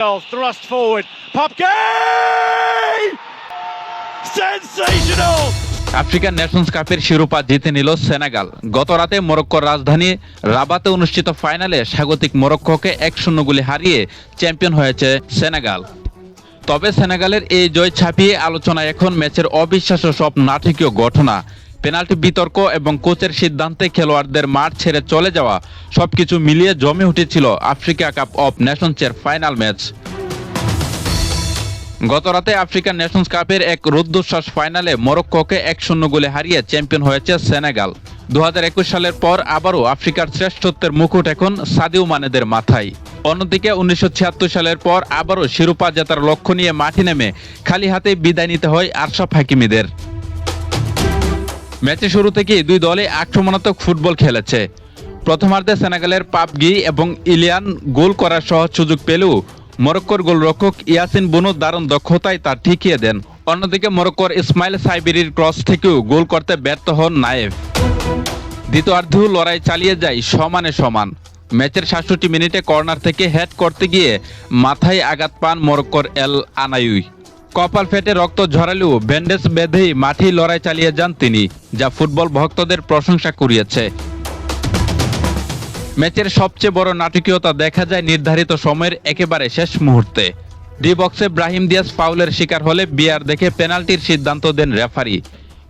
Thrust forward. Popke! Sensational! African Nations কাপের শিরোপা জিতে নিল সেনেগাল। গত রাতে মরক্কোর রাজধানী রাবাতে অনুষ্ঠিত ফাইনালে স্বাগতিক মরক্কোকে 1-0 গোলে হারিয়ে চ্যাম্পিয়ন হয়েছে সেনেগাল। তবে সেনেগালের এই জয় ছাপিয়ে আলোচনায় এখন ম্যাচের অবিশ্বাস্য সব নাটকীয় ঘটনা, পেনাল্টি বিতর্ক এবং কোচের সিদ্ধান্তে খেলোয়াড়দের মাঠ ছেড়ে চলে যাওয়া, সবকিছু মিলিয়ে জমে উঠেছিল আফ্রিকা কাপ অফ নেশনসের ফাইনাল ম্যাচ। গত রাতে আফ্রিকান নেশনস কাপের এক রুদ্ধশ্বাস ফাইনালে মরক্কোকে 1-0 গোলে হারিয়ে চ্যাম্পিয়ন হয়েছে সেনেগাল। 2021 সালের পর আবারও আফ্রিকার শ্রেষ্ঠত্বের মুকুট এখন সাদিও মানেদের মাথায়। অন্যদিকে 1976 সালের পর আবারও শিরোপা জেতার লক্ষ্য নিয়ে মাঠে নেমে খালি হাতে বিদায় নিতে হয় আশরাফ হাকিমিদের। ম্যাচের শুরু থেকেই দুই দলই আক্রমণাত্মক ফুটবল খেলেছে। প্রথমার্ধে সেনেগালের পাপগি এবং ইলিয়ান গোল করার সহজ সুযোগ পেলেও মরক্কোর গোলরক্ষক ইয়াসিন বুনো দারুণ দক্ষতায় তা ঠেকিয়ে দেন। অন্যদিকে মরক্কোর ইসমাইল সাইবিরির ক্রস থেকেও গোল করতে ব্যর্থ হন নায়েফ। দ্বিতীয়ার্ধেও লড়াই চালিয়ে যায় সমানে সমান। ম্যাচের 67 মিনিটে কর্নার থেকে হেড করতে গিয়ে মাথায় আঘাত পান মরক্কোর এল আনাইউই। কপাল ফেটে রক্ত ঝরালেও ব্যান্ডেজ বেঁধেই মাঠেই লড়াই চালিয়ে যান তিনি, যা ফুটবল ভক্তদের প্রশংসা কুড়িয়েছে। ম্যাচের সবচেয়ে বড় নাটকীয়তা দেখা যায় নির্ধারিত সময়ের একেবারে শেষ মুহূর্তে। ডি বক্সে ব্রাহিম দিয়াস ফাউলের শিকার হলে বিআর দেখে পেনাল্টির সিদ্ধান্ত দেন রেফারি,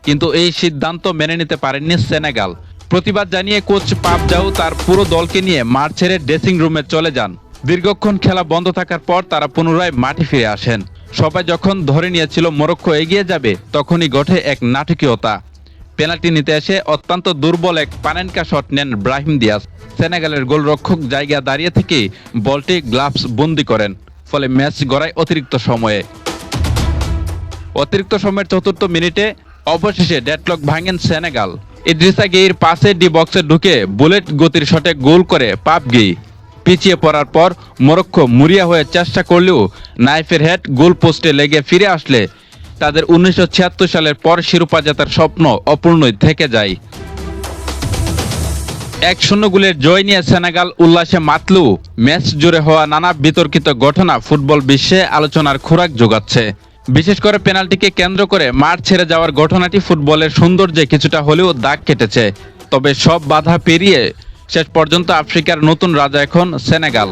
কিন্তু এই সিদ্ধান্ত মেনে নিতে পারেননি সেনেগাল। প্রতিবাদ জানিয়ে কোচ পাপ জাউ তার পুরো দলকে নিয়ে মাঠ ছেড়ে ড্রেসিং রুমে চলে যান। দীর্ঘক্ষণ খেলা বন্ধ থাকার পর তারা পুনরায় মাঠে ফিরে আসেন। সবাই যখন ধরে নিয়েছিল মরক্কো এগিয়ে যাবে, তখনই ঘটে এক নাটকীয়তা। পেনাল্টি নিতে এসে অত্যন্ত দুর্বল এক পানেনকা শট নেন ব্রাহিম দিয়াস। সেনেগালের গোলরক্ষক জায়গা দাঁড়িয়ে থেকে বলটি গ্লাভস বন্দি করেন, ফলে ম্যাচ গড়ায় অতিরিক্ত সময়ের 4র্থ মিনিটে অবশেষে ডেডলক ভাঙেন সেনেগাল। ইদ্রিসা গেইর পাশে ডি বক্সে ঢুকে বুলেট গতির শটে গোল করে পাপগি। পিছিয়ে পড়ার পর মরক্কো মুরিয়া হয়ে চেষ্টা করলেও নাইফের হেড গোল পোস্টে লেগে ফিরে আসলে তাদের 1976 সালের পর শিরোপা জেতার স্বপ্ন অপূর্ণই থেকে যায়। 1-0 গোলের জয় নিয়ে সেনেগাল উল্লাসে মাতলেও ম্যাচ জুড়ে হওয়া নানা বিতর্কিত ঘটনা ফুটবল বিশ্বে আলোচনার খোরাক যোগাচ্ছে। বিশেষ করে পেনাল্টিকে কেন্দ্র করে মাঠ ছেড়ে যাওয়ার ঘটনাটি ফুটবলের সৌন্দর্যে কিছুটা হলেও দাগ কেটেছে। তবে সব বাধা পেরিয়ে শেষ পর্যন্ত আফ্রিকার নতুন রাজা এখন সেনেগাল।